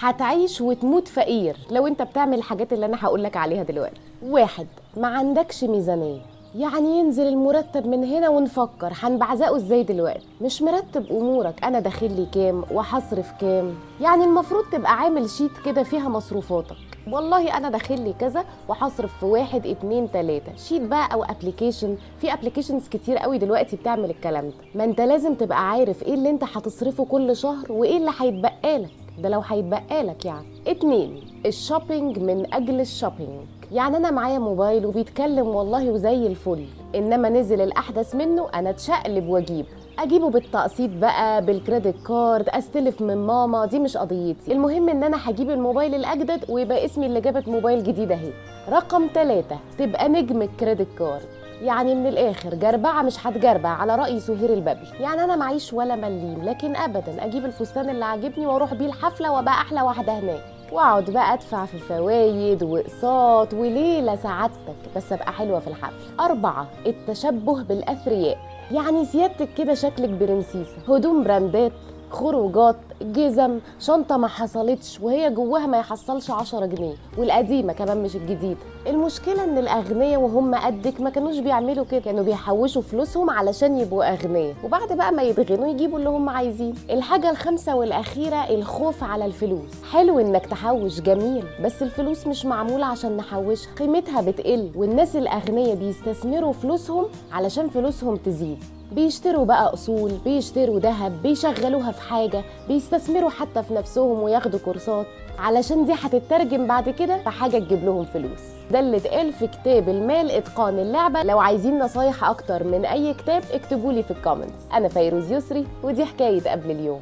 هتعيش وتموت فقير لو انت بتعمل الحاجات اللي انا هقولك عليها دلوقتي. 1. ما عندكش ميزانية، يعني ينزل المرتب من هنا ونفكر هنبعزقه ازاي دلوقتي. مش مرتب امورك، انا داخل لي كام وهصرف كام. يعني المفروض تبقى عامل شيت كده فيها مصروفاتك، والله انا داخل لي كذا وهصرف في 1 2 3. شيت بقى او ابلكيشن، في ابلكيشنز كتير قوي دلوقتي بتعمل الكلام ده. ما انت لازم تبقى عارف ايه اللي انت هتصرفه كل شهر وايه اللي هيتبقى لك، ده لو هيتبقى لك يعني. 2. الشوبينج من اجل الشوبينج، يعني انا معايا موبايل وبيتكلم والله وزي الفل، انما نزل الاحدث منه انا اتشقلب واجيبه. اجيبه بالتقسيط بقى، بالكريدت كارد، استلف من ماما، دي مش قضيتي. المهم ان انا هجيب الموبايل الاجدد ويبقى اسمي اللي جابت موبايل جديد اهي. رقم 3. تبقى نجم الكريدت كارد، يعني من الاخر جربعه مش هتجربع، على راي سهير البابلي. يعني انا معيش ولا مليم، لكن ابدا اجيب الفستان اللي عاجبني واروح بيه الحفله وابقى احلى واحده هناك، واقعد بقى ادفع في فوايد واقساط وليله سعادتك، بس ابقى حلوه في الحفل. 4. التشبه بالاثرياء، يعني سيادتك كده شكلك برنسيسه، هدوم براندات، خروجات، جزم، شنطه ما حصلتش وهي جواها ما يحصلش 10 جنيه، والقديمه كمان مش الجديده. المشكله ان الاغنياء وهم قدك ما كانوش بيعملوا كده، كانوا بيحوشوا فلوسهم علشان يبقوا اغنياء، وبعد بقى ما يتغنوا يجيبوا اللي هم عايزين. الحاجه الخامسه والاخيره، الخوف على الفلوس. حلو انك تحوش، جميل، بس الفلوس مش معموله عشان نحوشها، قيمتها بتقل، والناس الاغنياء بيستثمروا فلوسهم علشان فلوسهم تزيد. بيشتروا بقى اصول، بيشتروا ذهب، بيشغلوها في حاجه، بيستثمروا حتى في نفسهم وياخدوا كورسات، علشان دي هتترجم بعد كده في حاجه تجيب لهم فلوس. ده اللي اتقال في كتاب المال اتقان اللعبه. لو عايزين نصايح اكتر من اي كتاب اكتبولي في الكومنتس. انا فيروز يسري، ودي حكايه قبل اليوم.